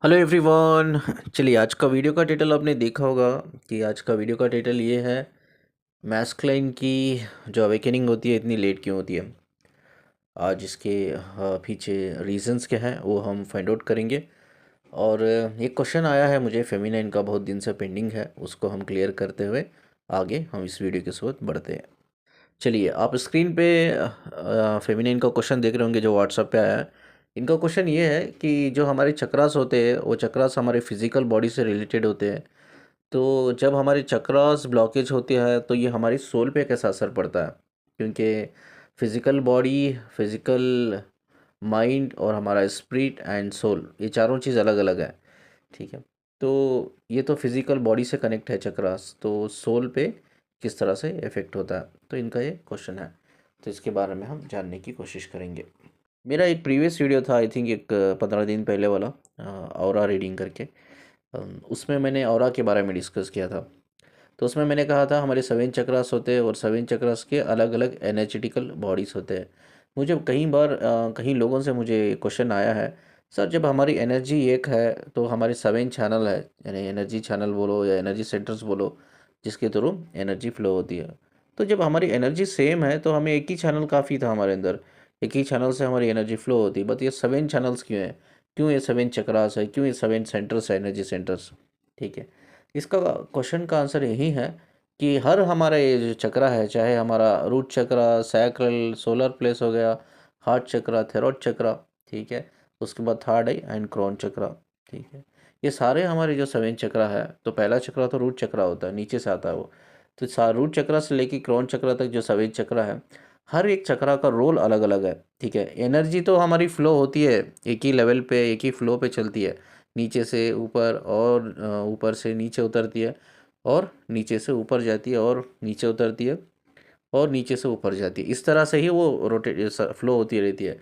Hello everyone. चलिए, आज का वीडियो का टाइटल आपने देखा होगा कि आज का वीडियो का टाइटल ये है, मैस्कुलिन की जो अवेकनिंग होती है इतनी लेट क्यों होती है। आज इसके पीछे रीजंस क्या हैं वो हम फाइंड आउट करेंगे। और एक क्वेश्चन आया है मुझे फेमिनाइन का, बहुत दिन से पेंडिंग है, उसको हम क्लियर करते हुए आगे हम इस वीडियो के साथ बढ़ते हैं। चलिए, आप स्क्रीन पे फेमिनिन का क्वेश्चन देख रहे होंगे जो व्हाट्सएप पे आया है। इनका क्वेश्चन ये है कि जो हमारे चक्रास होते हैं वो चक्रास हमारे फिजिकल बॉडी से रिलेटेड होते हैं। तो जब हमारे चक्रास ब्लॉकेज होते हैं तो ये हमारी सोल पे कैसा असर पड़ता है, क्योंकि फिजिकल बॉडी, फिजिकल माइंड और हमारा स्पिरिट एंड सोल, ये चारों चीज़ अलग अलग है। ठीक है। तो ये तो फिजिकल बॉडी से कनेक्ट है चक्रास, तो सोल पे किस तरह से इफ़ेक्ट होता है, तो इनका ये क्वेश्चन है। तो इसके बारे में हम जानने की कोशिश करेंगे। मेरा एक प्रीवियस वीडियो था, आई थिंक एक 15 दिन पहले वाला, ऑरा रीडिंग करके। उसमें मैंने ऑरा के बारे में डिस्कस किया था। तो उसमें मैंने कहा था हमारे 7 चक्रास होते हैं और 7 चक्रास के अलग अलग एनर्जेटिकल बॉडीज़ होते हैं। मुझे कई बार कई लोगों से मुझे क्वेश्चन आया है, सर जब हमारी एनर्जी एक है तो हमारे 7 चैनल है, यानी एनर्जी चैनल बोलो या एनर्जी सेंटर्स बोलो, जिसके थ्रू एनर्जी फ्लो होती है। तो जब हमारी एनर्जी सेम है तो हमें एक ही चैनल काफ़ी था हमारे अंदर, एक ही चैनल से हमारी एनर्जी फ्लो होती है। बट ये 7 चैनल्स क्यों हैं, क्यों ये 7 चक्रास है, क्यों ये 7 सेंटर्स है, एनर्जी सेंटर्स। ठीक है। इसका क्वेश्चन का आंसर यही है कि हर हमारा ये जो चक्रा है, चाहे हमारा रूट चक्रा, सैक्रल, सोलर प्लेस हो गया, हार्ट चक्रा, थेरोड चक्रा, ठीक है, उसके बाद थर्ड आई एंड क्रोन चक्रा, ठीक है, ये सारे हमारे जो 7 चक्रा है। तो पहला चक्रा तो रूट चक्रा होता है, नीचे से आता है वो। तो रूट चक्रा से लेके क्रोन चक्रा तक जो 7 चक्रा है, हर एक चक्रा का रोल अलग अलग है। ठीक है। एनर्जी तो हमारी फ्लो होती है एक ही लेवल पे, एक ही फ्लो पे चलती है, नीचे से ऊपर और ऊपर से नीचे उतरती है, और नीचे से ऊपर जाती है और नीचे उतरती है, और नीचे से ऊपर जाती है। इस तरह से ही वो रोटेट फ्लो होती रहती है।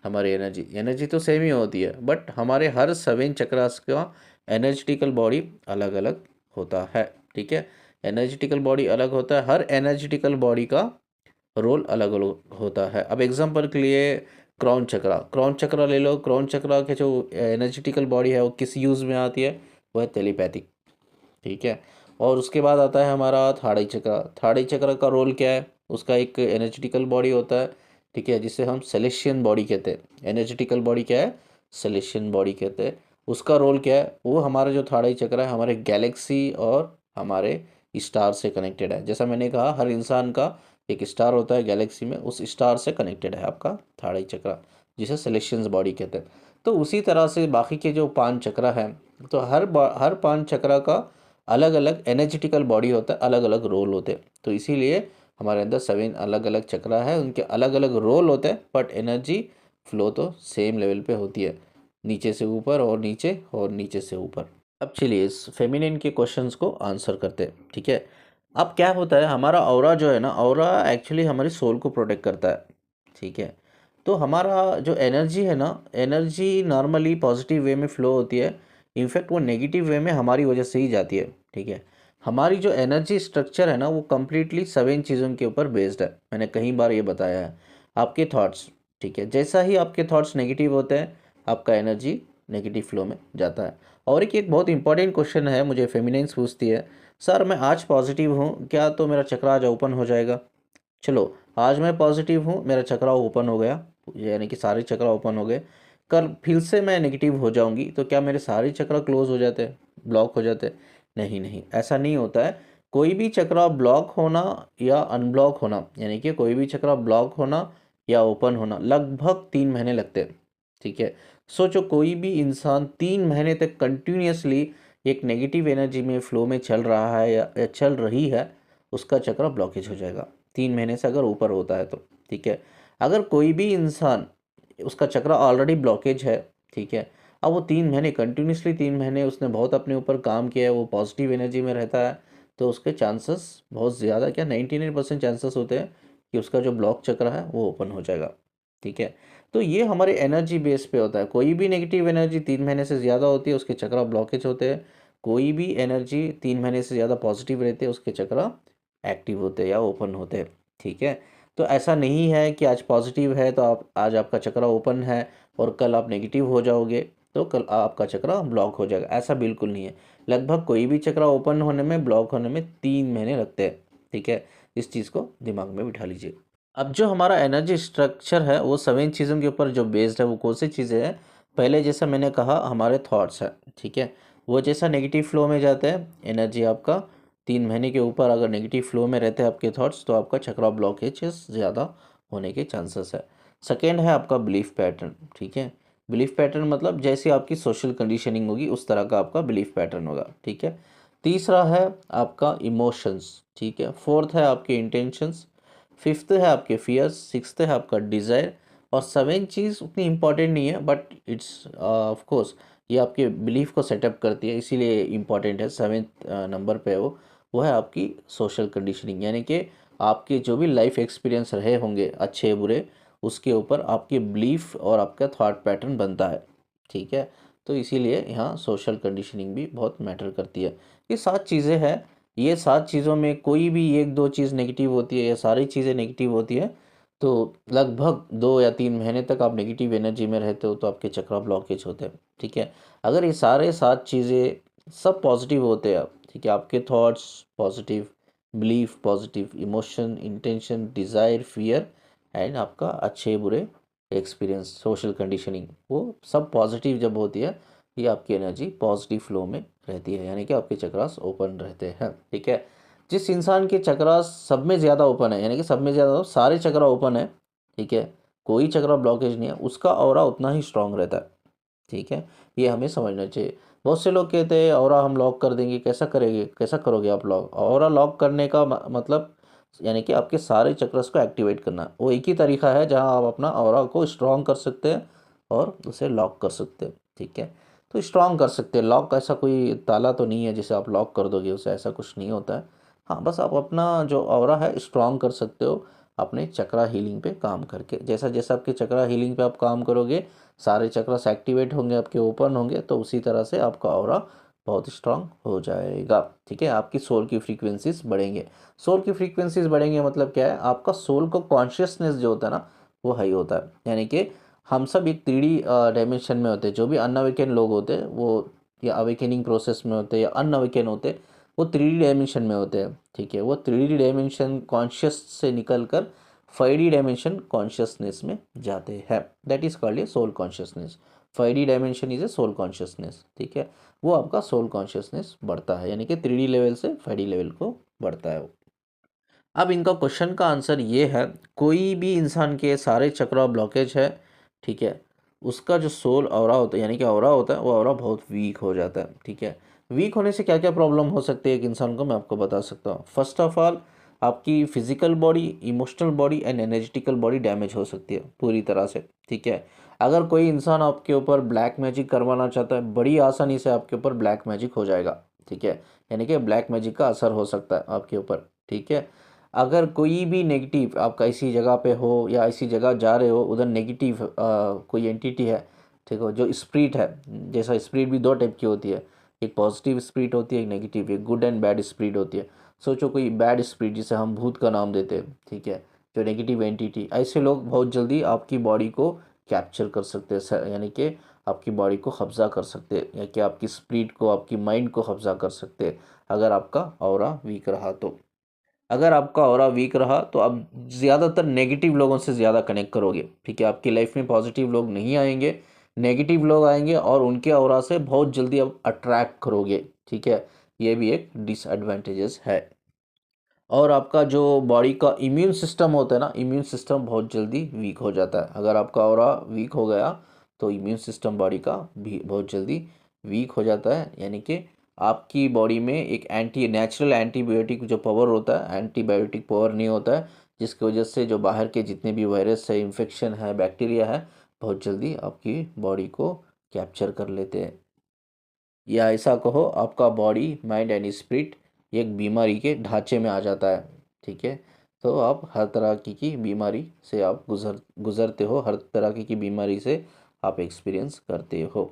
हमारी एनर्जी एनर्जी तो सेम ही होती है, बट हमारे हर 7 चक्रास का एनर्जेटिकल बॉडी अलग अलग होता है। ठीक है। एनर्जेटिकल बॉडी अलग होता है, हर एनर्जेटिकल बॉडी का रोल अलग अलग होता है। अब एग्जांपल के लिए क्राउन चक्रा ले लो। क्राउन चक्रा के जो एनर्जेटिकल बॉडी है वो किस यूज़ में आती है, वो है टेलीपैथिक। ठीक है। और उसके बाद आता है हमारा थर्ड आई चक्र। थर्ड आई चक्र का रोल क्या है, उसका एक एनर्जेटिकल बॉडी होता है, ठीक है, जिसे हम सेलेशियन बॉडी कहते हैं। एनर्जेटिकल बॉडी क्या है, सेलेशियन बॉडी कहते हैं। उसका रोल क्या है, वो हमारा जो थर्ड आई चक्र है हमारे गैलेक्सी और हमारे स्टार से कनेक्टेड है। जैसा मैंने कहा, हर इंसान का एक स्टार होता है गैलेक्सी में, उस स्टार से कनेक्टेड है आपका थर्ड आई चक्र, जिसे सेलेशियंस बॉडी कहते हैं। तो उसी तरह से बाकी के जो 5 चक्र हैं, तो हर 5 चक्र का अलग अलग एनर्जेटिकल बॉडी होता है, अलग अलग रोल होते हैं। तो इसीलिए हमारे अंदर 7 अलग अलग चक्र है, उनके अलग अलग रोल होते हैं, बट एनर्जी फ्लो तो सेम लेवल पे होती है, नीचे से ऊपर और नीचे से ऊपर। अब चलिए इस फेमिनिन के क्वेश्चंस को आंसर करते हैं। ठीक है। अब क्या होता है, हमारा ऑरा जो है ना, ऑरा एक्चुअली हमारी सोल को प्रोटेक्ट करता है। ठीक है। तो हमारा जो एनर्जी है ना, एनर्जी नॉर्मली पॉजिटिव वे में फ्लो होती है, इनफैक्ट वो नेगेटिव वे में हमारी वजह से ही जाती है। ठीक है। हमारी जो एनर्जी स्ट्रक्चर है ना, वो कम्प्लीटली 7 चीज़ों के ऊपर बेस्ड है। मैंने कई बार ये बताया है। आपके थॉट्स, ठीक है, जैसा ही आपके थॉट्स नेगेटिव होते हैं, आपका एनर्जी नेगेटिव फ्लो में जाता है। और एक एक बहुत इंपॉर्टेंट क्वेश्चन है, मुझे फेमिनाइंस पूछती है, सर मैं आज पॉजिटिव हूँ क्या, तो मेरा चक्र आज ओपन हो जाएगा। चलो, आज मैं पॉजिटिव हूँ, मेरा चक्रा ओपन हो गया, यानी कि सारे चक्रा ओपन हो गए। कल फिर से मैं नेगेटिव हो जाऊंगी तो क्या मेरे सारे चक्रा क्लोज हो जाते हैं, ब्लॉक हो जाते हैं? नहीं नहीं, ऐसा नहीं होता है। कोई भी चक्रा ब्लॉक होना या अनब्लॉक होना, यानी कि कोई भी चक्रा ब्लॉक होना या ओपन होना लगभग 3 महीने लगते हैं। ठीक है। सोचो, कोई भी इंसान 3 महीने तक कंटिन्यूसली एक नेगेटिव एनर्जी में फ्लो में चल रहा है या चल रही है, उसका चक्र ब्लॉकेज हो जाएगा 3 महीने से अगर ऊपर होता है तो। ठीक है। अगर कोई भी इंसान, उसका चक्र ऑलरेडी ब्लॉकेज है, ठीक है, अब वो 3 महीने कंटिन्यूसली, 3 महीने उसने बहुत अपने ऊपर काम किया है, वो पॉजिटिव एनर्जी में रहता है, तो उसके चांसेस बहुत ज़्यादा, क्या 99% चांसेस होते हैं कि उसका जो ब्लॉक चक्र है वो ओपन हो जाएगा। ठीक है। तो ये हमारे एनर्जी बेस पे होता है। कोई भी नेगेटिव एनर्जी 3 महीने से ज़्यादा होती है, उसके चक्र ब्लॉकेज होते हैं। कोई भी एनर्जी 3 महीने से ज़्यादा पॉजिटिव रहती है, उसके चक्र एक्टिव होते हैं या ओपन होते हैं। ठीक है। तो ऐसा नहीं है कि आज पॉजिटिव है तो आप आज आपका चक्र ओपन है और कल आप नेगेटिव हो जाओगे। तो कल आपका चक्रा ब्लॉक हो जाएगा, ऐसा बिल्कुल नहीं है। लगभग कोई भी चक्रा ओपन होने में, ब्लॉक होने में 3 महीने लगते हैं, ठीक है। इस चीज़ को दिमाग में बिठा लीजिए। अब जो हमारा एनर्जी स्ट्रक्चर है वो 7 चीज़ों के ऊपर जो बेस्ड है, वो कौन सी चीज़ें हैं? पहले जैसा मैंने कहा हमारे थॉट्स है, ठीक है। वो जैसा नेगेटिव फ्लो में जाते हैं, एनर्जी आपका 3 महीने के ऊपर अगर नेगेटिव फ्लो में रहते हैं आपके थॉट्स, तो आपका चक्रा ब्लॉकेजेस ज़्यादा होने के चांसेस है। सेकेंड है आपका बिलीफ पैटर्न, ठीक है। बिलीफ पैटर्न मतलब जैसी आपकी सोशल कंडीशनिंग होगी उस तरह का आपका बिलीफ पैटर्न होगा, ठीक है। तीसरा है आपका इमोशंस, ठीक है। फोर्थ है आपके इंटेंशंस। फिफ्थ है आपके फियर्स। सिक्स्थ है आपका डिज़ायर। और सेवन चीज़ उतनी इम्पॉर्टेंट नहीं है, बट इट्स ऑफ कोर्स ये आपके बिलीफ को सेटअप करती है, इसीलिए इम्पॉर्टेंट है। सेवेंथ नंबर पे वो है आपकी सोशल कंडीशनिंग, यानी कि आपके जो भी लाइफ एक्सपीरियंस रहे होंगे अच्छे बुरे, उसके ऊपर आपके बिलीफ और आपका थॉट पैटर्न बनता है, ठीक है। तो इसीलिए यहाँ सोशल कंडीशनिंग भी बहुत मैटर करती है। ये 7 चीज़ें हैं। ये 7 चीज़ों में कोई भी 1-2 चीज़ नेगेटिव होती है या सारी चीज़ें नेगेटिव होती है, तो लगभग 2 या 3 महीने तक आप नेगेटिव एनर्जी में रहते हो, तो आपके चक्रा ब्लॉकेज होते हैं, ठीक है। अगर ये सारे 7 चीज़ें सब पॉजिटिव होते हैं, ठीक है, आपके thoughts positive, belief positive, emotion, intention, desire, fear and आपका अच्छे बुरे एक्सपीरियंस, सोशल कंडीशनिंग, वो सब पॉजिटिव जब होती है, ये आपकी एनर्जी पॉजिटिव फ्लो में रहती है, यानी कि आपके चक्रास ओपन रहते हैं, ठीक है। जिस इंसान के चक्रास सब में ज़्यादा ओपन है, यानी कि सब में ज़्यादा सारे चक्रा ओपन है, ठीक है, कोई चक्रा ब्लॉकेज नहीं है, उसका ऑरा उतना ही स्ट्रांग रहता है, ठीक है। ये हमें समझना चाहिए। बहुत से लोग कहते हैं ऑरा हम लॉक कर देंगे, कैसा करेंगे, कैसा करोगे आप लॉक? ऑरा लॉक करने का मतलब यानी कि आपके सारे चक्रस को एक्टिवेट करना, वो एक ही तरीका है जहां आप अपना ऑरा को स्ट्रांग कर सकते हैं और उसे लॉक कर सकते हैं, ठीक है। तो स्ट्रांग कर सकते हैं, लॉक ऐसा कोई ताला तो नहीं है जिसे आप लॉक कर दोगे उसे, ऐसा कुछ नहीं होता है। हाँ, बस आप अपना जो ऑरा है स्ट्रांग कर सकते हो अपने चक्रा हीलिंग पे काम करके। जैसा जैसा आपके चक्रा हीलिंग पे आप काम करोगे, सारे चक्रस एक्टिवेट होंगे, आपके ओपन होंगे, तो उसी तरह से आपका ऑरा बहुत स्ट्रांग हो जाएगा, ठीक है। आपकी सोल की फ्रीक्वेंसीज बढ़ेंगे। सोल की फ्रीक्वेंसीज बढ़ेंगे मतलब क्या है? आपका सोल को कॉन्शियसनेस जो होता है ना, वो हाई होता है। यानी कि हम सब एक 3D डायमेंशन में होते हैं। जो भी अनअवेकन लोग होते हैं वो या अवेकनिंग प्रोसेस में होते हैं या अनअवेकन होते हैं, वो 3D डायमेंशन में होते हैं, ठीक है। वो 3D डायमेंशन कॉन्शियस से निकल कर 5D डायमेंशन कॉन्शियसनेस में जाते हैं। That is called a soul consciousness. 5D dimension is a soul consciousness, ठीक है। वो आपका सोल कॉन्शियसनेस बढ़ता है, यानी कि 3D लेवल से 5D लेवल को बढ़ता है वो। अब इनका क्वेश्चन का आंसर ये है, कोई भी इंसान के सारे चक्रा ब्लॉकेज है, ठीक है, उसका जो सोल ऑरा होता है, यानी कि ऑरा होता है, वो ऑरा बहुत वीक हो जाता है, ठीक है। वीक होने से क्या क्या प्रॉब्लम हो सकती है एक इंसान को, मैं आपको बता सकता हूँ। फर्स्ट ऑफ ऑल, आपकी physical body, emotional body and energetical body damage हो सकती है पूरी तरह से, ठीक है। अगर कोई इंसान आपके ऊपर ब्लैक मैजिक करवाना चाहता है, बड़ी आसानी से आपके ऊपर ब्लैक मैजिक हो जाएगा, ठीक है। यानी कि ब्लैक मैजिक का असर हो सकता है आपके ऊपर, ठीक है। अगर कोई भी नेगेटिव आपका इसी जगह पे हो या इसी जगह जा रहे हो, उधर नेगेटिव कोई एंटिटी है, ठीक है, जो स्पिरिट है, जैसा स्पिरिट भी दो टाइप की होती है, एक पॉजिटिव स्पिरिट होती है, एक नेगेटिव, एक गुड एंड बैड स्पिरिट होती है। सोचो कोई बैड स्पिरिट जिसे हम भूत का नाम देते हैं, ठीक है, जो नेगेटिव एंटिटी, ऐसे लोग बहुत जल्दी आपकी बॉडी को कैप्चर कर सकते हैं, यानी कि आपकी बॉडी को कब्जा कर सकते हैं, या कि आपकी स्पिरिट को, आपकी माइंड को कब्जा कर सकते हैं, अगर आपका ऑरा वीक रहा तो। अगर आपका ऑरा वीक रहा तो आप ज़्यादातर नेगेटिव लोगों से ज़्यादा कनेक्ट करोगे, ठीक है। आपकी लाइफ में पॉजिटिव लोग नहीं आएंगे, नेगेटिव लोग आएंगे, और उनके ऑरा से बहुत जल्दी आप अट्रैक्ट करोगे, ठीक है। ये भी एक डिसएडवांटेजेस है। और आपका जो बॉडी का इम्यून सिस्टम होता है ना, इम्यून सिस्टम बहुत जल्दी वीक हो जाता है। अगर आपका ऑरा वीक हो गया तो इम्यून सिस्टम बॉडी का भी बहुत जल्दी वीक हो जाता है, यानी कि आपकी बॉडी में एक नेचुरल एंटीबायोटिक जो पावर होता है, एंटीबायोटिक पावर नहीं होता है, जिसकी वजह से जो बाहर के जितने भी वायरस है, इन्फेक्शन है, बैक्टीरिया है, बहुत जल्दी आपकी बॉडी को कैप्चर कर लेते हैं। या ऐसा कहो, आपका बॉडी, माइंड एंड स्पिरिट एक बीमारी के ढांचे में आ जाता है, ठीक है। तो आप हर तरह की बीमारी से आप गुजरते हो, हर तरह की बीमारी से आप एक्सपीरियंस करते हो।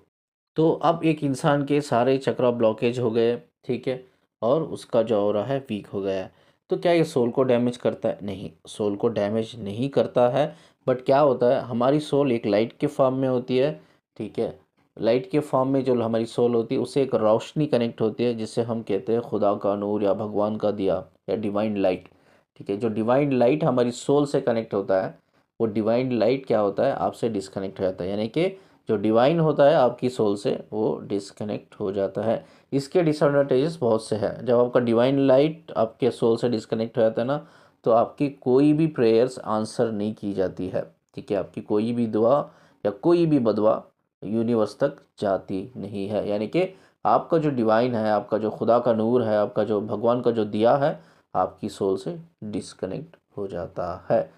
तो अब एक इंसान के सारे चक्रा ब्लॉकेज हो गए, ठीक है, और उसका जो ऑरा है वीक हो गया है। तो क्या ये सोल को डैमेज करता है? नहीं, सोल को डैमेज नहीं करता है। बट क्या होता है, हमारी सोल एक लाइट के फॉर्म में होती है, ठीक है। लाइट के फॉर्म में जो हमारी सोल होती है उससे एक रोशनी कनेक्ट होती है, जिससे हम कहते हैं खुदा का नूर या भगवान का दिया या डिवाइन लाइट। ठीक है, जो डिवाइन लाइट हमारी सोल से कनेक्ट होता है, वो डिवाइन लाइट क्या होता है, आपसे डिस्कनेक्ट हो जाता है, यानी कि जो डिवाइन होता है आपकी सोल से वो डिस्कनेक्ट हो जाता है। इसके डिसएडवांटेजेस बहुत से हैं। जब आपका डिवाइन लाइट आपके सोल से डिस्कनेक्ट हो जाता है ना, तो आपकी कोई भी प्रेयर्स आंसर नहीं की जाती है। ठीक है, आपकी कोई भी दुआ या कोई भी बदवा यूनिवर्स तक जाती नहीं है, यानी कि आपका जो डिवाइन है, आपका जो खुदा का नूर है, आपका जो भगवान का जो दिया है, आपकी सोल से डिस्कनेक्ट हो जाता है।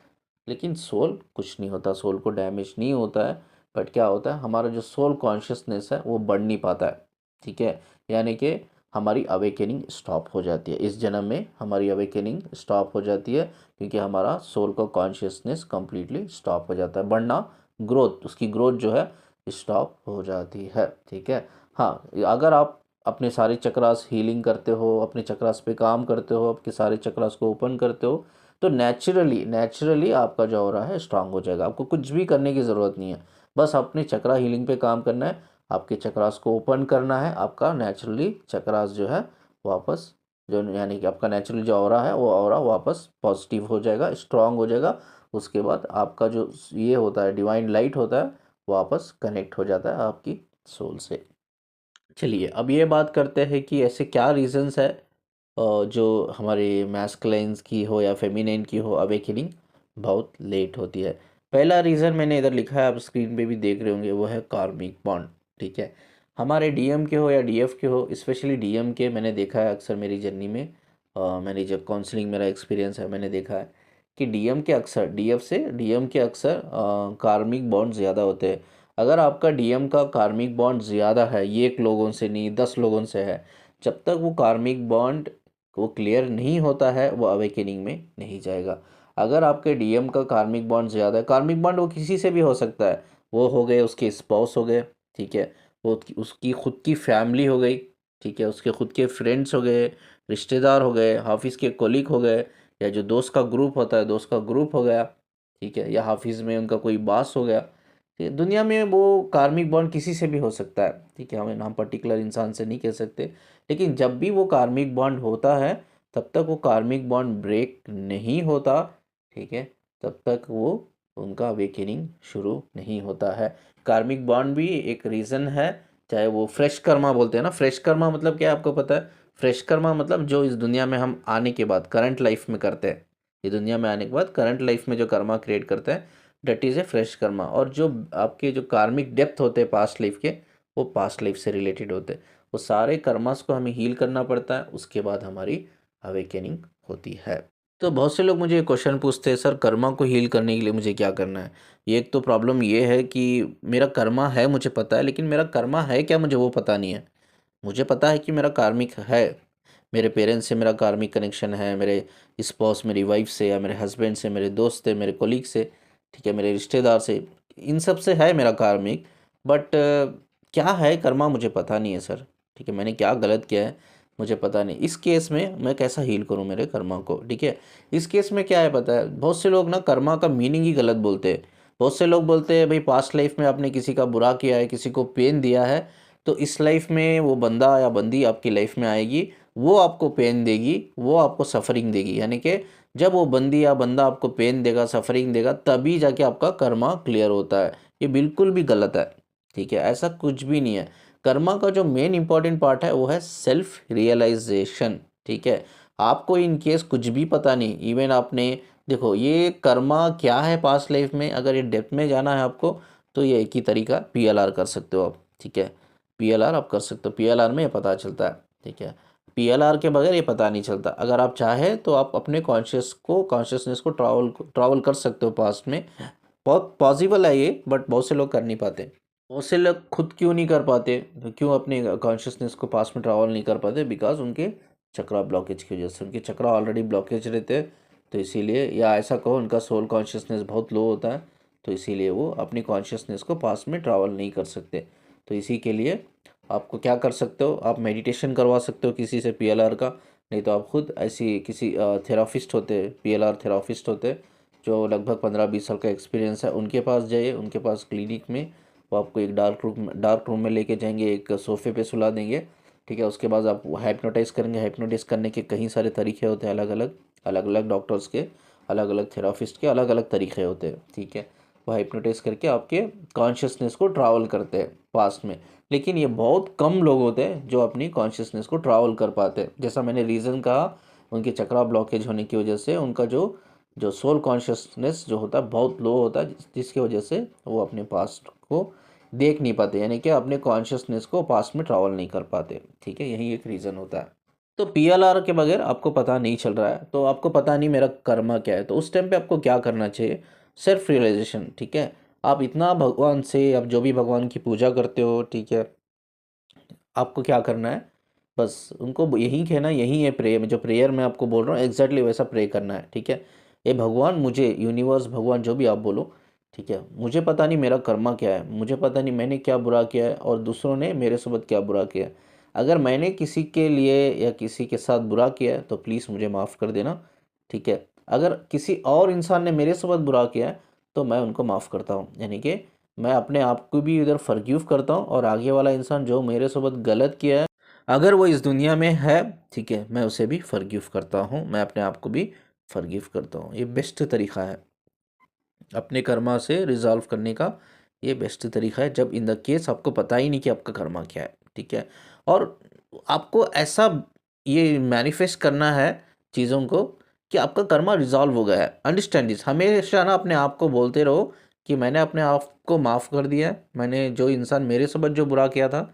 लेकिन सोल कुछ नहीं होता, सोल को डैमेज नहीं होता है, बट क्या होता है, हमारा जो सोल कॉन्शियसनेस है वो बढ़ नहीं पाता है। ठीक है, यानी कि हमारी अवेकनिंग स्टॉप हो जाती है, इस जन्म में हमारी अवेकनिंग स्टॉप हो जाती है, क्योंकि हमारा सोल का कॉन्शियसनेस कम्प्लीटली स्टॉप हो जाता है, बढ़ना, ग्रोथ, उसकी ग्रोथ जो है स्टॉप हो जाती है। ठीक है, हाँ, अगर आप अपने सारे चक्रास हीलिंग करते हो, अपने चक्रास पे काम करते हो, आपके सारे चक्रास को ओपन करते हो, तो नेचुरली आपका जो ऑरा है स्ट्रांग हो जाएगा। आपको कुछ भी करने की ज़रूरत नहीं है, बस अपने चक्रा हीलिंग पे काम करना है, आपके चक्रास को ओपन करना है, आपका नेचुरली चक्रास जो है वापस, जो यानी कि आपका नेचुरल जो ऑरा है वो ऑरा वापस पॉजिटिव हो जाएगा, स्ट्रांग हो जाएगा। उसके बाद आपका जो ये होता है डिवाइन लाइट होता है, वापस कनेक्ट हो जाता है आपकी सोल से। चलिए अब ये बात करते हैं कि ऐसे क्या रीजंस है जो हमारे मैस्कुलिन्स की हो या फेमिनिन की हो अवेकनिंग बहुत लेट होती है। पहला रीज़न मैंने इधर लिखा है, आप स्क्रीन पे भी देख रहे होंगे, वो है कार्मिक बॉन्ड। ठीक है, हमारे डीएम के हो या डीएफ के हो, स्पेशली डीएम के मैंने देखा है अक्सर मेरी जर्नी में, मैंने जब काउंसलिंग मेरा एक्सपीरियंस है, मैंने देखा है कि डीएम के अक्सर, डीएफ से डीएम के अक्सर कार्मिक बॉन्ड ज़्यादा होते हैं। अगर आपका डीएम का कार्मिक बॉन्ड ज़्यादा है, ये एक लोगों से नहीं 10 लोगों से है, जब तक वो कार्मिक बॉन्ड वो क्लियर नहीं होता है वो अवेकनिंग में नहीं जाएगा। अगर आपके डीएम का कार्मिक बॉन्ड ज़्यादा है, कार्मिक बॉन्ड वो किसी से भी हो सकता है, वो हो गए उसके स्पाउस हो गए, ठीक है, वो उसकी खुद की फैमिली हो गई, ठीक है, उसके खुद के फ्रेंड्स हो गए, रिश्तेदार हो गए, हाफिज़ के कोलीग हो गए, या जो दोस्त का ग्रुप होता है दोस्त का ग्रुप हो गया, ठीक है, या हाफिज़ में उनका कोई बास हो गया। ठीक है, दुनिया में वो कार्मिक बॉन्ड किसी से भी हो सकता है। ठीक है, हम पर्टिकुलर इंसान से नहीं कह सकते, लेकिन जब भी वो कार्मिक बॉन्ड होता है तब तक वो कार्मिक बॉन्ड ब्रेक नहीं होता। ठीक है, तब तक वो उनका अवेकनिंग शुरू नहीं होता है। कार्मिक बॉन्ड भी एक रीज़न है, चाहे वो फ्रेश कर्मा बोलते हैं ना, फ्रेश कर्मा मतलब क्या है आपको पता है? फ्रेश कर्मा मतलब जो इस दुनिया में हम आने के बाद करंट लाइफ में करते हैं, ये दुनिया में आने के बाद करंट लाइफ में जो कर्मा क्रिएट करते हैं, that is a fresh karma. और जो आपके जो कार्मिक डेप्थ होते हैं पास्ट लाइफ के, वो पास्ट लाइफ से रिलेटेड होते हैं। वो सारे कर्मास को हमें हील करना पड़ता है, उसके बाद हमारी अवेकनिंग होती है। तो बहुत से लोग मुझे ये क्वेश्चन पूछते हैं, सर कर्मा को हील करने के लिए मुझे क्या करना है? ये एक तो प्रॉब्लम ये है कि मेरा कर्मा है मुझे पता है, लेकिन मेरा कर्मा है क्या मुझे वो पता नहीं है। मुझे पता है कि मेरा कार्मिक है, मेरे पेरेंट्स से मेरा कार्मिक कनेक्शन है, मेरे स्पाउस मेरी वाइफ से, या मेरे हस्बैंड से, मेरे दोस्त से, मेरे कोलीग से, ठीक है, मेरे रिश्तेदार से, इन सब से है मेरा कार्मिक। बट क्या है कर्मा मुझे पता नहीं है सर। ठीक है, मैंने क्या गलत किया है मुझे पता नहीं। इस केस में मैं कैसा हील करूं मेरे कर्मा को? ठीक है, इस केस में क्या है पता है, बहुत से लोग ना कर्मा का मीनिंग ही गलत बोलते हैं। बहुत से लोग बोलते हैं भाई पास्ट लाइफ में आपने किसी का बुरा किया है, किसी को पेन दिया है, तो इस लाइफ में वो बंदा या बंदी आपकी लाइफ में आएगी, वो आपको पेन देगी, वो आपको सफरिंग देगी, यानी कि जब वो बंदी या बंदा आपको पेन देगा, सफरिंग देगा, तभी जाके आपका कर्मा क्लियर होता है। ये बिल्कुल भी गलत है। ठीक है, ऐसा कुछ भी नहीं है। कर्मा का जो मेन इंपॉर्टेंट पार्ट है वो है सेल्फ रियलाइजेशन। ठीक है, आपको इन केस कुछ भी पता नहीं, इवन आपने देखो ये कर्मा क्या है पास्ट लाइफ में, अगर ये डेप्थ में जाना है आपको, तो ये एक ही तरीका पीएलआर कर सकते हो आप। ठीक है, पीएलआर आप कर सकते हो, पीएलआर में ये पता चलता है। ठीक है, पीएलआर के बगैर ये पता नहीं चलता। अगर आप चाहे तो आप अपने कॉन्शियसनेस को ट्रैवल कर सकते हो पास्ट में। बहुत पॉसिबल है ये, बट बहुत से लोग कर नहीं पाते। बहुत से लोग खुद क्यों नहीं कर पाते, तो क्यों अपने कॉन्शियसनेस को पास्ट में ट्रैवल नहीं कर पाते? बिकॉज उनके चक्रा ब्लॉकेज की वजह से, उनके चक्रा ऑलरेडी ब्लॉकेज रहते हैं, तो इसीलिए, या ऐसा कहो उनका सोल कॉन्शियसनेस बहुत लो होता है, तो इसीलिए वो अपनी कॉन्शियसनेस को पास्ट में ट्रैवल नहीं कर सकते। तो इसी के लिए आपको क्या कर सकते हो, आप मेडिटेशन करवा सकते हो किसी से पीएलआर का, नहीं तो आप खुद ऐसी किसी थेरापिस्ट होते हैं, पीएलआर थेरापिस्ट होते हैं, जो लगभग 15-20 साल का एक्सपीरियंस है, उनके पास जाइए, उनके पास क्लिनिक में वो आपको एक डार्क रूम में लेके जाएंगे, एक सोफ़े पे सुला देंगे, ठीक है। उसके बाद आप हाइप्नोटाइज करेंगे। हाइप्नोटाइज करने के कई सारे तरीके होते हैं, अलग अलग डॉक्टर्स के, अलग अलग थेरापिस्ट के अलग अलग तरीके होते हैं, ठीक है। वो हाइप्नोटाइज करके आपके कॉन्शियसनेस को ट्रैवल करते हैं पास्ट में। लेकिन ये बहुत कम लोग होते हैं जो अपनी कॉन्शियसनेस को ट्रैवल कर पाते हैं। जैसा मैंने रीज़न कहा, उनके चक्रा ब्लॉकेज होने की वजह से उनका जो जो सोल कॉन्शियसनेस जो होता है बहुत लो होता है, जिसकी वजह से वो अपने पास्ट को देख नहीं पाते, यानी कि अपने कॉन्शियसनेस को पास्ट में ट्रैवल नहीं कर पाते, ठीक है। यही एक रीज़न होता है। तो पीएलआर के बगैर आपको पता नहीं चल रहा है, तो आपको पता नहीं मेरा कर्मा क्या है, तो उस टाइम पे आपको क्या करना चाहिए? सेल्फ रियलाइजेशन, ठीक है। आप इतना भगवान से, आप जो भी भगवान की पूजा करते हो, ठीक है, आपको क्या करना है? बस उनको यही कहना, यही है प्रेयर, जो प्रेयर मैं आपको बोल रहा हूँ एग्जैक्टली वैसा प्रे करना है, ठीक है। ये भगवान मुझे, यूनिवर्स, भगवान, जो भी आप बोलो, ठीक है, मुझे पता नहीं मेरा कर्मा क्या है, मुझे पता नहीं मैंने क्या बुरा किया है और दूसरों ने मेरे साथ क्या बुरा किया है। अगर मैंने किसी के लिए या किसी के साथ बुरा किया है तो प्लीज़ मुझे माफ़ कर देना, ठीक है। अगर किसी और इंसान ने मेरे साथ बुरा किया है तो मैं उनको माफ़ करता हूँ, यानी कि मैं अपने आप को भी इधर फॉरगिव करता हूँ, और आगे वाला इंसान जो मेरे साथ गलत किया है, अगर वो इस दुनिया में है, ठीक है, मैं उसे भी फॉरगिव करता हूँ, मैं अपने आप को भी फॉरगिव करता हूँ। ये बेस्ट तरीका है अपने कर्मा से रिजॉल्व करने का, ये बेस्ट तरीका है, जब इन द केस आपको पता ही नहीं कि आपका कर्मा क्या है, ठीक है। और आपको ऐसा ये मैनिफेस्ट करना है चीज़ों को कि आपका कर्मा रिजॉल्व हो गया है। अंडरस्टैंड दिस, हमेशा ना अपने आप को बोलते रहो कि मैंने अपने आप को माफ़ कर दिया है, मैंने जो इंसान मेरे साथ जो बुरा किया था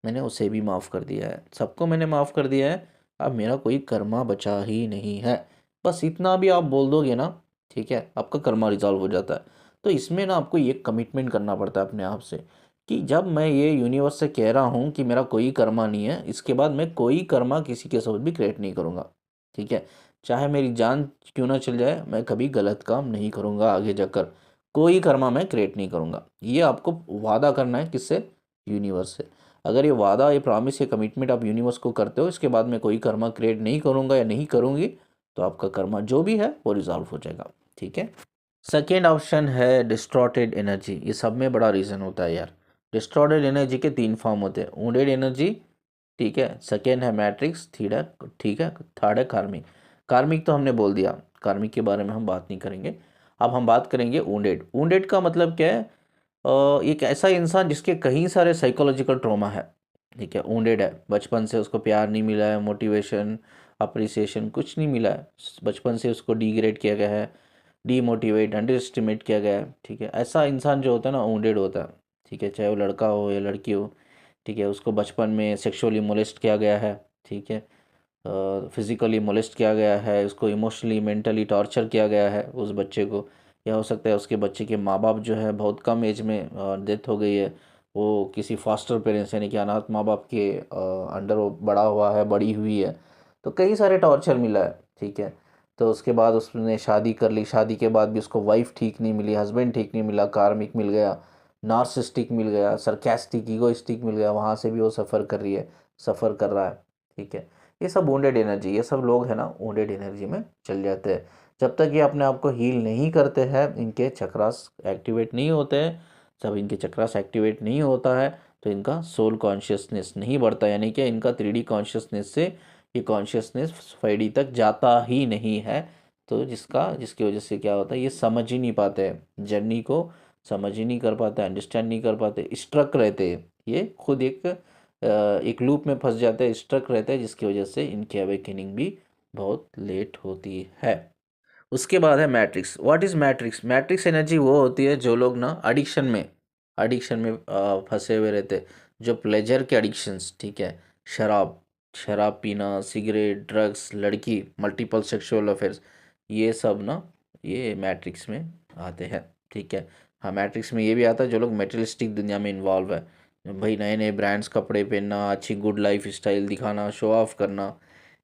मैंने उसे भी माफ़ कर दिया है, सबको मैंने माफ़ कर दिया है, अब मेरा कोई कर्मा बचा ही नहीं है। बस इतना भी आप बोल दोगे ना, ठीक है, आपका कर्मा रिजॉल्व हो जाता है। तो इसमें ना आपको ये कमिटमेंट करना पड़ता है अपने आप से कि जब मैं ये यूनिवर्स से कह रहा हूँ कि मेरा कोई कर्मा नहीं है, इसके बाद मैं कोई कर्मा किसी के साथ भी क्रिएट नहीं करूँगा, ठीक है। चाहे मेरी जान क्यों ना चल जाए, मैं कभी गलत काम नहीं करूँगा आगे जाकर, कोई कर्मा मैं क्रिएट नहीं करूँगा। ये आपको वादा करना है, किससे? यूनिवर्स से। अगर ये वादा, ये प्रॉमिस, ये कमिटमेंट आप यूनिवर्स को करते हो, इसके बाद मैं कोई कर्मा क्रिएट नहीं करूँगा या नहीं करूँगी, तो आपका कर्मा जो भी है वो रिजॉल्व हो जाएगा, ठीक है। सेकेंड ऑप्शन है डिस्टॉर्टेड एनर्जी। ये सब में बड़ा रीज़न होता है यार। डिस्टॉर्टेड एनर्जी के 3 फॉर्म होते हैं, वुंडेड एनर्जी, ठीक है, सेकेंड है मैट्रिक्स, थर्ड है, ठीक है, थर्ड है कार्मिक। कार्मिक तो हमने बोल दिया, कार्मिक के बारे में हम बात नहीं करेंगे। अब हम बात करेंगे वुंडेड। वुंडेड का मतलब क्या है? एक ऐसा इंसान जिसके कई सारे साइकोलॉजिकल ट्रॉमा है, ठीक है, वुंडेड है, बचपन से उसको प्यार नहीं मिला है, मोटिवेशन, अप्रिसिएशन कुछ नहीं मिला है, बचपन से उसको डिग्रेड किया गया है, डीमोटिवेट, अंडर एस्टिमेट किया गया है, ठीक है। ऐसा इंसान जो होता है ना, वुंडेड होता है, ठीक है, चाहे वो लड़का हो या लड़की हो, ठीक है। उसको बचपन में सेक्सुअली मोलेस्ट किया गया है, ठीक है, फिज़िकली मोलेस्ट किया गया है, उसको इमोशनली, मेंटली टॉर्चर किया गया है उस बच्चे को, या हो सकता है उसके बच्चे के माँ बाप जो है बहुत कम एज में डेथ हो गई है, वो किसी फॉस्टर पेरेंट्स यानी कि अनाथ माँ बाप के अंडर वो बड़ा हुआ है, बड़ी हुई है, तो कई सारे टॉर्चर मिला है, ठीक है। तो उसके बाद उसने शादी कर ली, शादी के बाद भी उसको वाइफ ठीक नहीं मिली, हस्बैंड ठीक नहीं मिला, कार्मिक मिल गया, नार्सिस्टिक मिल गया, सरकास्टिक, ईगोइस्टिक मिल गया, वहाँ से भी वो सफ़र कर रही है, सफ़र कर रहा है, ठीक है। ये सब वोंडेड एनर्जी, ये सब लोग हैं ना वोंडेड एनर्जी में चल जाते हैं। जब तक ये अपने आप को हील नहीं करते हैं, इनके चक्रास एक्टिवेट नहीं होते हैं, जब इनके चक्रास एक्टिवेट नहीं होता है तो इनका सोल कॉन्शियसनेस नहीं बढ़ता, यानी कि इनका 3D कॉन्शियसनेस से ये कॉन्शियसनेस 5D तक जाता ही नहीं है। तो जिसकी वजह से क्या होता है, ये समझ ही नहीं पाते हैं जर्नी को, समझ ही नहीं कर पाते, अंडरस्टैंड नहीं कर पाते, स्ट्रक रहते हैं, ये खुद एक लूप में फंस जाते हैं, स्ट्रक रहते हैं, जिसकी वजह से इनकी अवेकनिंग भी बहुत लेट होती है। उसके बाद है matrix. What is matrix? Matrix energy वो होती है जो लोग ना एडिक्शन में फंसे हुए रहते हैं, जो प्लेजर के एडिक्शंस, ठीक है, शराब शराब पीना, सिगरेट, ड्रग्स, लड़की, मल्टीपल सेक्सुअल अफेयर्स, ये सब ना ये मैट्रिक्स में आते हैं, ठीक है। हाँ, मैट्रिक्स में ये भी आता है जो लोग मेटेरियलिस्टिक दुनिया में इन्वॉल्व है, भाई नए नए ब्रांड्स कपड़े पहनना, अच्छी गुड लाइफ स्टाइल दिखाना, शो ऑफ करना,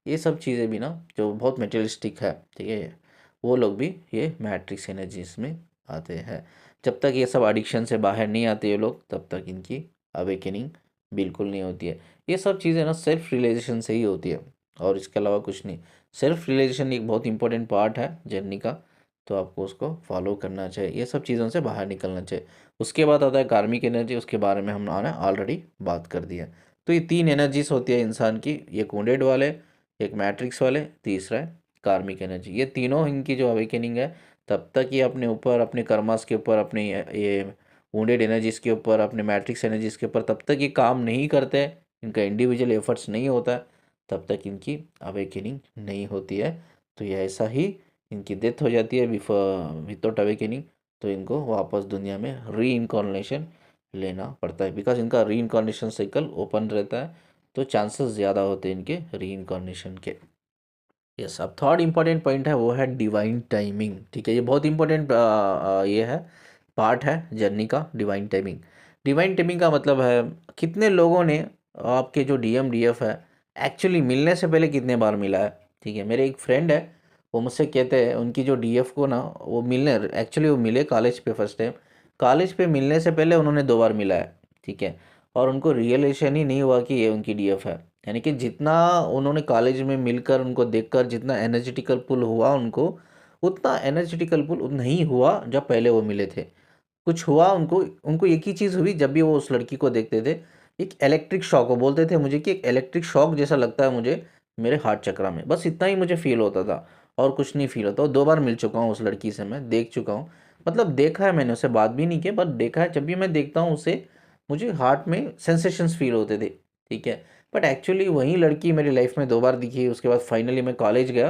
ये सब चीज़ें भी ना जो बहुत मटेरियलिस्टिक है, ठीक है, वो लोग भी ये मैट्रिक्स एनर्जीज में आते हैं। जब तक ये सब एडिक्शन से बाहर नहीं आते ये लोग, तब तक इनकी अवेकनिंग बिल्कुल नहीं होती है। ये सब चीज़ें ना सेल्फ रियलाइजेशन से ही होती है, और इसके अलावा कुछ नहीं। सेल्फ रियलाइजेशन एक बहुत इंपॉर्टेंट पार्ट है जर्नी का, तो आपको उसको फॉलो करना चाहिए, ये सब चीज़ों से बाहर निकलना चाहिए। उसके बाद आता है कार्मिक एनर्जी, उसके बारे में हमने ऑलरेडी बात कर दिया। तो ये 3 एनर्जीज होती है इंसान की, एक वुंडेड वाले, एक मैट्रिक्स वाले, तीसरा है कार्मिक एनर्जी। ये तीनों इनकी जो अवेकनिंग है, तब तक ये अपने ऊपर, अपने कर्मास के ऊपर, अपने ये वुंडेड एनर्जीज के ऊपर, अपने मैट्रिक्स एनर्जीज के ऊपर तब तक ये काम नहीं करते, इनका इंडिविजुअल एफर्ट्स नहीं होता है, तब तक इनकी अवेकनिंग नहीं होती है। तो ये ऐसा ही इनकी डेथ हो जाती है विदाउट अवेकनिंग, तो इनको वापस दुनिया में री इनकॉर्नेशन लेना पड़ता है, बिकॉज इनका री इनकॉर्नेशन साइकिल ओपन रहता है, तो चांसेस ज़्यादा होते हैं इनके री इनकॉर्नेशन के। यस, अब थर्ड इंपॉर्टेंट पॉइंट है, वो है डिवाइन टाइमिंग। ठीक है, ये बहुत इंपॉर्टेंट ये है, पार्ट है जर्नी का, डिवाइन टाइमिंग। डिवाइन टाइमिंग का मतलब है कितने लोगों ने आपके जो डीएम डीएफ है एक्चुअली मिलने से पहले कितने बार मिला है। ठीक है, मेरे एक फ्रेंड है, वो मुझसे कहते हैं उनकी जो डीएफ को ना, वो मिलने एक्चुअली वो मिले कॉलेज पे फर्स्ट टाइम, कॉलेज पे मिलने से पहले उन्होंने 2 बार मिला है। ठीक है, और उनको रियलाइजेशन ही नहीं हुआ कि ये उनकी डीएफ है। यानी कि जितना उन्होंने कॉलेज में मिलकर उनको देखकर जितना एनर्जेटिकल पुल हुआ उनको, उतना एनर्जेटिकल पुल नहीं हुआ जब पहले वो मिले थे। कुछ हुआ उनको, उनको एक ही चीज़ हुई, जब भी वो उस लड़की को देखते थे, एक इलेक्ट्रिक शॉक, वो बोलते थे मुझे कि एक इलेक्ट्रिक शॉक जैसा लगता है मुझे मेरे हार्ट चक्रा में, बस इतना ही मुझे फील होता था और कुछ नहीं फील होता। और 2 बार मिल चुका हूँ उस लड़की से, मैं देख चुका हूँ, मतलब देखा है मैंने, उससे बात भी नहीं की, बट देखा है। जब भी मैं देखता हूँ उसे, मुझे हार्ट में सेंसेशंस फील होते थे। ठीक है, बट एक्चुअली वही लड़की मेरी लाइफ में 2 बार दिखी। उसके बाद फाइनली मैं कॉलेज गया,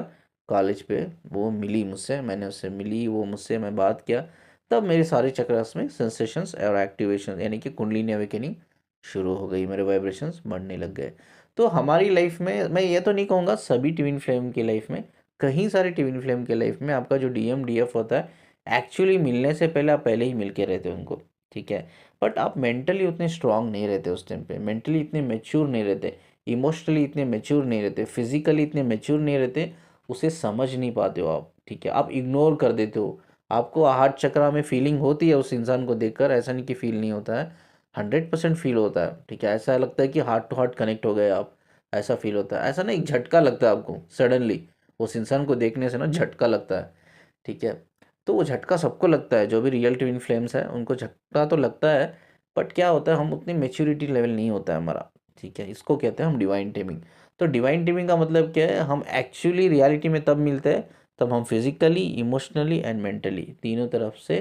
कॉलेज पे वो मिली मुझसे, मैंने उससे मिली, वो मुझसे, मैं बात किया, तब मेरे सारे चक्रास में सेंसेशंस और एक्टिवेशन यानी कि कुंडलिनी अवेकनिंग शुरू हो गई, मेरे वाइब्रेशंस बढ़ने लग गए। तो हमारी लाइफ में, मैं ये तो नहीं कहूँगा सभी ट्विन फ्लेम की लाइफ में, कहीं सारे ट्विन फ्लेम के लाइफ में आपका जो डीएम डीएफ होता है, एक्चुअली मिलने से पहले आप पहले ही मिल के रहते हो उनको। ठीक है, बट आप मेंटली उतने स्ट्रांग नहीं रहते उस टाइम पे, मेंटली इतने मेच्योर नहीं रहते, इमोशनली इतने मेच्योर नहीं रहते, फिजिकली इतने मेच्योर नहीं रहते, उसे समझ नहीं पाते हो आप। ठीक है, आप इग्नोर कर देते हो। आपको हार्ट चक्रा में फीलिंग होती है उस इंसान को देखकर, ऐसा नहीं कि फील नहीं होता है, 100% फील होता है। ठीक है, ऐसा लगता है कि हार्ट टू हार्ट कनेक्ट हो गए आप, ऐसा फील होता है। ऐसा नहीं, एक झटका लगता है आपको सडनली, उस इंसान को देखने से ना झटका लगता है। ठीक है, तो वो झटका सबको लगता है, जो भी रियल ट्विन फ्लेम्स है उनको झटका तो लगता है, बट क्या होता है, हम उतनी मेच्योरिटी लेवल नहीं होता है हमारा। ठीक है, इसको कहते हैं हम डिवाइन टेमिंग। तो डिवाइन टेमिंग का मतलब क्या है, हम एक्चुअली रियलिटी में तब मिलते हैं, तब हम फिजिकली, इमोशनली एंड मेंटली तीनों तरफ से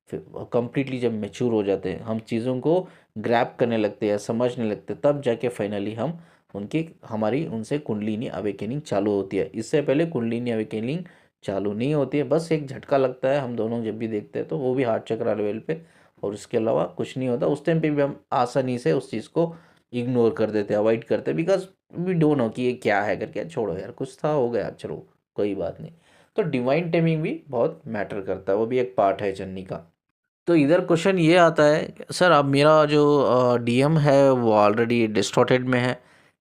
कंप्लीटली जब मेच्योर हो जाते हैं, हम चीज़ों को ग्रैब करने लगते हैं, समझने लगते हैं, तब जाके फाइनली हम उनकी, हमारी उनसे कुंडलिनी अवेकनिंग चालू होती है। इससे पहले कुंडलिनी अवेकनिंग चालू नहीं होती है, बस एक झटका लगता है, हम दोनों जब भी देखते हैं तो, वो भी हार्ट चक्रा लेवल पे, और इसके अलावा कुछ नहीं होता। उस टाइम पे भी हम आसानी से उस चीज़ को इग्नोर कर देते हैं, अवॉइड करते हैं, बिकॉज वी डोंट नो कि ये क्या है करके, छोड़ो यार, कुछ था हो गया, चलो कोई बात नहीं। तो डिवाइन टाइमिंग भी बहुत मैटर करता है, वो भी एक पार्ट है जर्नी का। तो इधर क्वेश्चन ये आता है, सर अब मेरा जो डीएम है वो ऑलरेडी डिस्टॉर्टेड में है,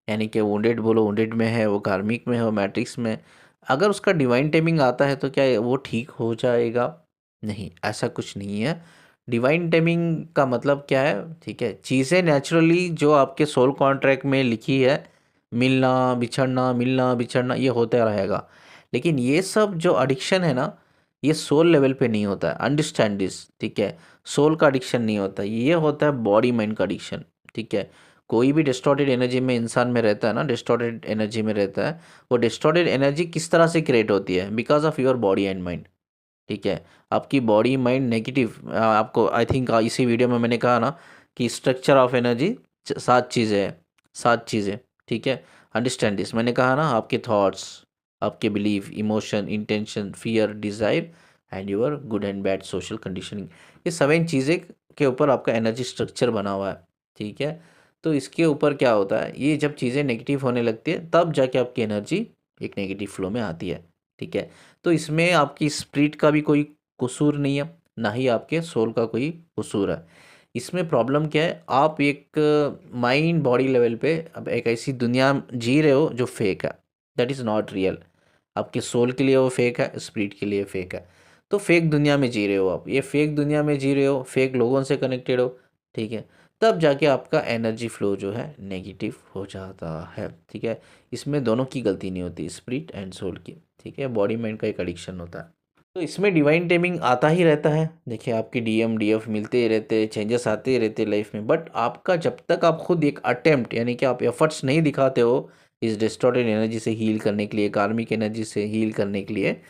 यानी कि वुंडेड बोलो, वुंडेड में है, वो कार्मिक में है, वो मैट्रिक्स में है। अगर उसका डिवाइन टाइमिंग आता है तो क्या वो ठीक हो जाएगा? नहीं, ऐसा कुछ नहीं है। डिवाइन टाइमिंग का मतलब क्या है? ठीक है, चीज़ें नेचुरली जो आपके सोल कॉन्ट्रैक्ट में लिखी है, मिलना बिछड़ना ये होता रहेगा। लेकिन ये सब जो एडिक्शन है ना, ये सोल लेवल पे नहीं होता है, अंडरस्टैंड दिस। ठीक है, सोल का एडिक्शन नहीं होता, ये होता है बॉडी माइंड का एडिक्शन। ठीक है, कोई भी डिस्टॉर्टेड एनर्जी में इंसान में रहता है ना, डिस्टॉर्टेड एनर्जी में रहता है, वो डिस्टॉर्टेड एनर्जी किस तरह से क्रिएट होती है? Because of your body and mind. ठीक है, आपकी बॉडी माइंड नेगेटिव, आपको आई थिंक इसी वीडियो में मैंने कहा ना कि स्ट्रक्चर ऑफ एनर्जी 7 चीज़ें हैं, 7 चीज़ें। ठीक है, अंडरस्टैंड दिस, मैंने कहा ना, आपके थॉट्स, आपके belief, emotion, intention, fear, desire and your good and bad social conditioning, ये 7 चीज़ें के ऊपर आपका एनर्जी स्ट्रक्चर बना हुआ है। ठीक है, तो इसके ऊपर क्या होता है, ये जब चीज़ें नेगेटिव होने लगती है तब जाके आपकी एनर्जी एक नेगेटिव फ्लो में आती है। ठीक है, तो इसमें आपकी स्पिरिट का भी कोई कसूर नहीं है, ना ही आपके सोल का कोई कसूर है। इसमें प्रॉब्लम क्या है, आप एक माइंड बॉडी लेवल पे अब एक ऐसी दुनिया जी रहे हो जो फेक है, दैट इज़ नॉट रियल। आपके सोल के लिए वो फेक है, स्पिरिट के लिए फेक है। तो फेक दुनिया में जी रहे हो आप, ये फेक दुनिया में जी रहे हो, फेक लोगों से कनेक्टेड हो। ठीक है, तब जाके आपका एनर्जी फ्लो जो है नेगेटिव हो जाता है। ठीक है, इसमें दोनों की गलती नहीं होती, स्पिरिट एंड सोल की। ठीक है, बॉडी माइंड का एक एडिक्शन होता है। तो इसमें डिवाइन टाइमिंग आता ही रहता है। देखिए आपके डीएम डीएफ मिलते ही रहते, चेंजेस आते ही रहते लाइफ में, बट आपका जब तक आप खुद एक अटेम्प्ट यानी कि आप एफर्ट्स नहीं दिखाते हो इस डिस्टॉर्टेड एनर्जी से हील करने के लिए, कार्मिक एनर्जी से हील करने के लिए,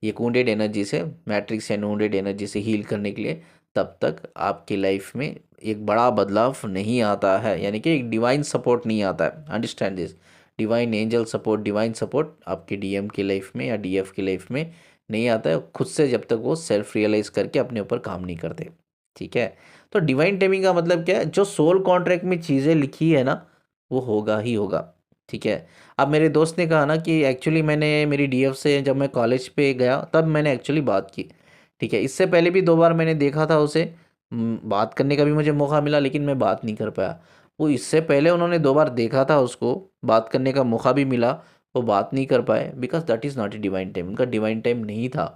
ये वुंडेड एनर्जी से, मैट्रिक्स एंड वुंडेड एनर्जी से हील करने के लिए, तब तक आपकी लाइफ में एक बड़ा बदलाव नहीं आता है, यानी कि एक डिवाइन सपोर्ट नहीं आता है। Understand this, divine angel support, divine support आपके डीएम की लाइफ में या डीएफ की लाइफ में नहीं आता है खुद से, जब तक वो सेल्फ रियलाइज करके अपने ऊपर काम नहीं करते। ठीक है, तो डिवाइन टाइमिंग का मतलब क्या है, जो सोल कॉन्ट्रैक्ट में चीज़ें लिखी है ना वो होगा ही होगा। ठीक है, अब मेरे दोस्त ने कहा ना कि एक्चुअली मैंने मेरी डीएफ से जब मैं कॉलेज पे गया तब मैंने एक्चुअली बात की। ठीक है, इससे पहले भी 2 बार मैंने देखा था उसे, बात करने का भी मुझे मौका मिला लेकिन मैं बात नहीं कर पाया। वो इससे पहले उन्होंने 2 बार देखा था उसको, बात करने का मौका भी मिला, वो बात नहीं कर पाए because that is not a divine time. उनका डिवाइन टाइम नहीं था।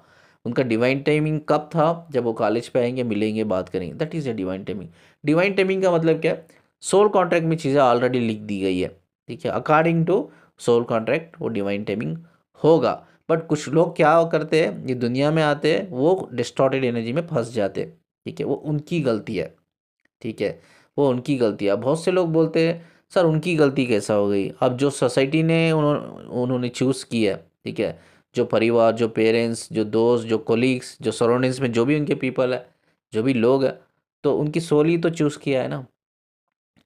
उनका डिवाइन टाइमिंग कब था, जब वो कॉलेज पे आएंगे, मिलेंगे, बात करेंगे, that is a divine timing. Divine timing का मतलब क्या है, सोल कॉन्ट्रैक्ट में चीज़ें ऑलरेडी लिख दी गई है। ठीक है, अकॉर्डिंग टू सोल कॉन्ट्रैक्ट वो डिवाइन टाइमिंग होगा। बट कुछ लोग क्या करते हैं, ये दुनिया में आते हैं, वो डिस्टॉर्टेड एनर्जी में फंस जाते हैं। ठीक है, वो उनकी गलती है। ठीक है, वो उनकी गलती है। अब बहुत से लोग बोलते हैं सर उनकी गलती कैसा हो गई, अब जो सोसाइटी ने उन्होंने चूज़ की है, ठीक है, जो परिवार, जो पेरेंट्स, जो दोस्त, जो कोलीग्स, जो सराउंडिंग्स में जो भी उनके पीपल है, जो भी लोग हैं, तो उनकी सोल ही तो चूज़ किया है ना,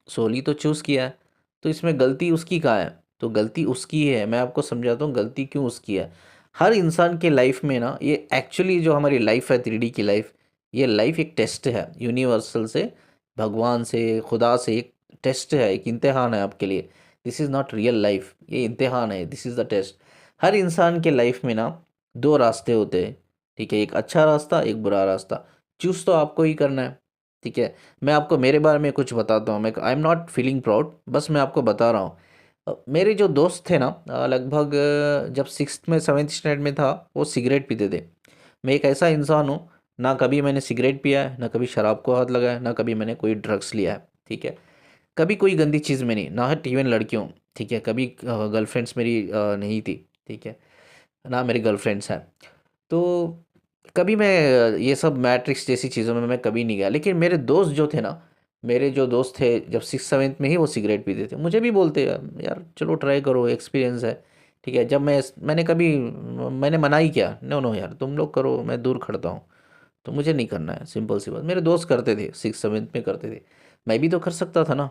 सोल ही तो चूज़ किया है। तो इसमें गलती उसकी कहाँ है, तो गलती उसकी है। मैं आपको समझाता हूँ गलती क्यों उसकी है। हर इंसान के लाइफ में ना, ये एक्चुअली जो हमारी लाइफ है 3D की लाइफ, ये लाइफ एक टेस्ट है यूनिवर्सल से, भगवान से, खुदा से एक टेस्ट है, एक इम्तिहान है आपके लिए। This is not real life, ये इम्तिहान है, दिस इज़ द टेस्ट। हर इंसान के लाइफ में ना 2 रास्ते होते हैं। ठीक है, एक अच्छा रास्ता, एक बुरा रास्ता। चूज़ तो आपको ही करना है। ठीक है, मैं आपको मेरे बारे में कुछ बताता हूँ। मैं I am not feeling proud, बस मैं आपको बता रहा हूँ। मेरे जो दोस्त थे ना, लगभग जब 6th में 7th स्टैंडर्ड में था, वो सिगरेट पीते थे। मैं एक ऐसा इंसान हूँ, ना कभी मैंने सिगरेट पिया है, ना कभी शराब को हाथ लगाया है, ना कभी मैंने कोई ड्रग्स लिया है। ठीक है, कभी कोई गंदी चीज़ में नहीं, ना इवन लड़कियों। ठीक है, कभी गर्लफ्रेंड्स मेरी नहीं थी। ठीक है, ना मेरी गर्लफ्रेंड्स हैं। तो कभी मैं ये सब मैट्रिक्स जैसी चीज़ों में मैं कभी नहीं गया। लेकिन मेरे दोस्त जो थे ना, मेरे जो दोस्त थे, जब 6th 7th में ही वो सिगरेट पीते थे, मुझे भी बोलते यार चलो ट्राई करो, एक्सपीरियंस है। ठीक है, जब मैंने कभी मैंने मना ही किया, नो नो यार तुम लोग करो, मैं दूर खड़ता हूँ, तो मुझे नहीं करना है, सिंपल सी बात। मेरे दोस्त करते थे, 6th 7th में करते थे, मैं भी तो कर सकता था ना,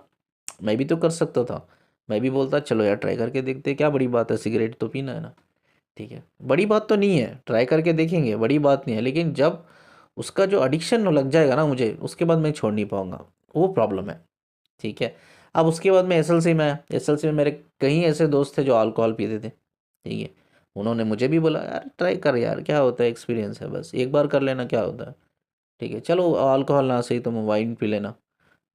मैं भी तो कर सकता था। मैं भी बोलता चलो यार ट्राई करके देखते, क्या बड़ी बात है, सिगरेट तो पीना है ना। ठीक है, बड़ी बात तो नहीं है, ट्राई करके देखेंगे, बड़ी बात नहीं है। लेकिन जब उसका जो एडिक्शन लग जाएगा ना मुझे, उसके बाद मैं छोड़ नहीं पाऊंगा, वो प्रॉब्लम है। ठीक है, अब उसके बाद मैं एसएलसी में आया। एसएलसी में मेरे कई ऐसे दोस्त थे जो अल्कोहल पीते थे। ठीक है, उन्होंने मुझे भी बोला यार ट्राई कर यार, क्या होता है, एक्सपीरियंस है, बस एक बार कर लेना, क्या होता है। ठीक है, चलो अल्कोहल ना सही तो वाइन पी लेना।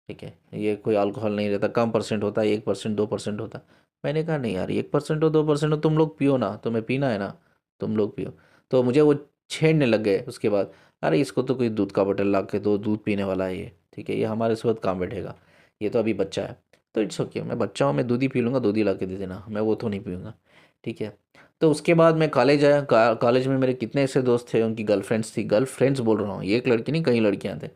ठीक है, ये कोई अल्कोहल नहीं रहता, कम परसेंट होता है, 1% 2% होता है। मैंने कहा नहीं यार, 1% हो 2% हो, तुम लोग पियो ना, तुम्हें पीना है ना, तुम लोग पियो। तो मुझे वो छेड़ने लग गए उसके बाद, अरे इसको तो कोई दूध का बोतल ला के दो, दूध पीने वाला है ये। ठीक है, ये हमारे साथ काम बैठेगा, ये तो अभी बच्चा है। तो इट्स ओके, मैं बच्चा हूँ, मैं दूध ही पी लूँगा, दूध ही ला के दे देना, मैं वो तो नहीं पीऊँगा। ठीक है, तो उसके बाद मैं कॉलेज आया। कॉलेज में मेरे कितने ऐसे दोस्त थे, उनकी गर्लफ्रेंड्स थी, गर्लफ्रेंड्स बोल रहा हूँ, एक लड़की नहीं, कई लड़कियाँ थे।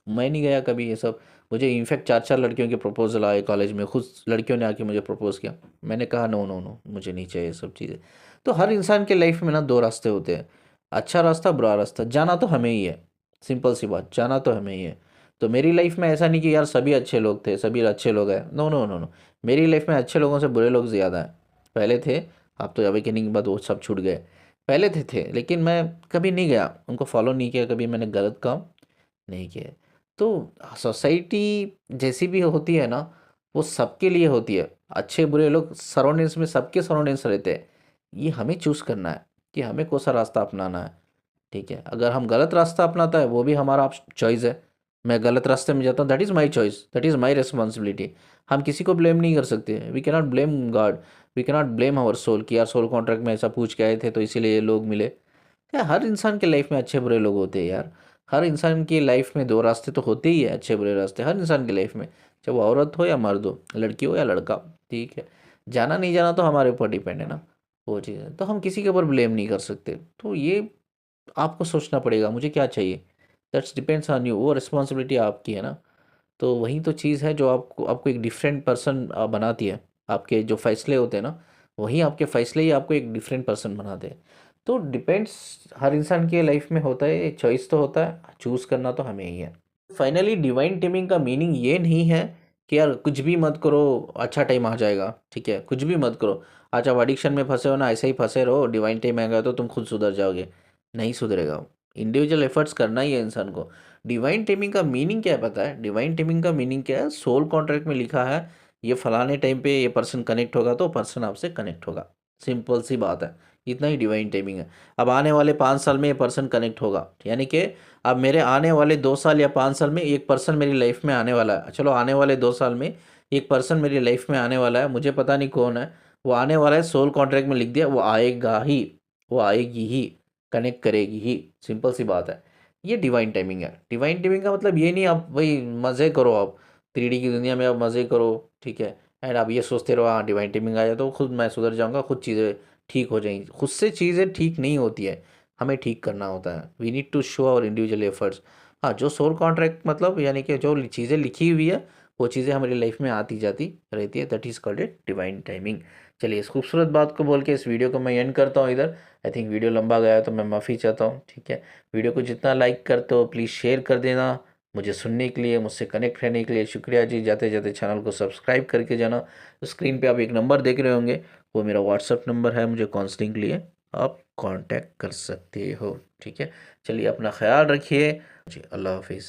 मैं नहीं गया कभी ये सब। मुझे इनफैक्ट 4 4 लड़कियों के प्रपोजल आए कॉलेज में, खुद लड़कियों ने आके मुझे प्रपोज किया। मैंने कहा नो नो नो, मुझे नहीं चाहिए ये सब चीज़ें। तो हर इंसान के लाइफ में ना 2 रास्ते होते हैं, अच्छा रास्ता, बुरा रास्ता। जाना तो हमें ही है, सिंपल सी बात, जाना तो हमें ही है। तो मेरी लाइफ में ऐसा नहीं कि यार सभी अच्छे लोग थे, सभी अच्छे लोग हैं, नो नो नो नो। मेरी लाइफ में अच्छे लोगों से बुरे लोग ज़्यादा हैं। पहले थे, अब तो अवेकनिंग के बाद वो सब छूट गए। पहले थे लेकिन मैं कभी नहीं गया, उनको फॉलो नहीं किया, कभी मैंने गलत काम नहीं किया। तो सोसाइटी जैसी भी होती है ना, वो सबके लिए होती है। अच्छे बुरे लोग सराउंडिंग्स में, सबके सराउंडिंग्स रहते हैं। ये हमें चूज़ करना है कि हमें कौन सा रास्ता अपनाना है। ठीक है, अगर हम गलत रास्ता अपनाता है वो भी हमारा चॉइस है। मैं गलत रास्ते में जाता हूँ, that is my choice, that is my responsibility. हम किसी को ब्लेम नहीं कर सकते, we cannot blame God, we cannot blame our soul कि यार सोल कॉन्ट्रैक्ट में ऐसा पूछ के आए थे तो इसीलिए ये लोग मिले। क्या, हर इंसान के लाइफ में अच्छे बुरे लोग होते हैं यार। हर इंसान की लाइफ में 2 रास्ते तो होते ही है, अच्छे बुरे रास्ते हर इंसान की लाइफ में, चाहे वो औरत हो या मर्द हो, लड़की हो या लड़का। ठीक है, जाना नहीं जाना तो हमारे ऊपर डिपेंड है ना, वो चीज़ है। तो हम किसी के ऊपर ब्लेम नहीं कर सकते। तो ये आपको सोचना पड़ेगा मुझे क्या चाहिए, दैट्स डिपेंड्स ऑन यू, वो रिस्पॉन्सिबिलिटी आपकी है ना। तो वही तो चीज़ है जो आपको आपको एक डिफरेंट पर्सन बनाती है। आपके जो फैसले होते हैं ना, वही आपके फैसले ही आपको एक डिफरेंट पर्सन बनाते हैं। तो डिपेंड्स, हर इंसान की लाइफ में होता है, चॉइस तो होता है, चूज़ करना तो हमें ही है। फाइनली डिवाइन टेमिंग का मीनिंग ये नहीं है कि यार कुछ भी मत करो, अच्छा टाइम आ जाएगा, ठीक है, कुछ भी मत करो, आज आप एडिक्शन में फंसे हो ना, ऐसे ही फंसे रहो, डिवाइन टाइम आएगा तो तुम खुद सुधर जाओगे। नहीं सुधरेगा, इंडिविजुअल एफर्ट्स करना ही है इंसान को। डिवाइन टेमिंग का मीनिंग क्या है पता है? डिवाइन टेमिंग का मीनिंग क्या है? सोल कॉन्ट्रैक्ट में लिखा है ये फलाने टाइम पे ये पर्सन कनेक्ट होगा तो पर्सन आपसे कनेक्ट होगा, सिंपल सी बात है, इतना ही डिवाइन टाइमिंग है। अब आने वाले 5 साल में ये पर्सन कनेक्ट होगा, यानी कि अब मेरे आने वाले 2 साल या 5 साल में एक पर्सन मेरी लाइफ में आने वाला है, चलो आने वाले 2 साल में एक पर्सन मेरी लाइफ में आने वाला है, मुझे पता नहीं कौन है, वो आने वाला है, सोल कॉन्ट्रैक्ट में लिख दिया, वो आएगा ही, वो आएगी ही, कनेक्ट करेगी ही, सिंपल सी बात है। ये डिवाइन टाइमिंग है। डिवाइन टाइमिंग का मतलब ये नहीं आप वही मज़े करो, आप 3D की दुनिया में आप मज़े करो, ठीक है, एंड आप ये सोचते रहो हाँ डिवाइन टाइमिंग आ जाए तो खुद मैं सुधर जाऊंगा, खुद चीज़ें ठीक हो जाएंगी। खुद से चीज़ें ठीक नहीं होती है, हमें ठीक करना होता है। We need to show our individual efforts. हाँ, जो सोल कॉन्ट्रैक्ट मतलब यानी कि जो चीज़ें लिखी हुई है वो चीज़ें हमारी लाइफ में आती जाती रहती है, that is called a divine timing. चलिए, इस खूबसूरत बात को बोल के इस वीडियो को मैं एंड करता हूँ इधर। आई थिंक वीडियो लंबा गया है तो मैं माफ़ी चाहता हूँ, ठीक है। वीडियो को जितना लाइक करते हो प्लीज़ शेयर कर देना। मुझे सुनने के लिए, मुझसे कनेक्ट रहने के लिए शुक्रिया जी। जाते जाते चैनल को सब्सक्राइब करके जाना। स्क्रीन पे आप एक नंबर देख रहे होंगे, वो मेरा व्हाट्सअप नंबर है, मुझे काउंसलिंग के लिए आप कांटेक्ट कर सकते हो, ठीक है। चलिए, अपना ख्याल रखिए जी, अल्लाह हाफिज़।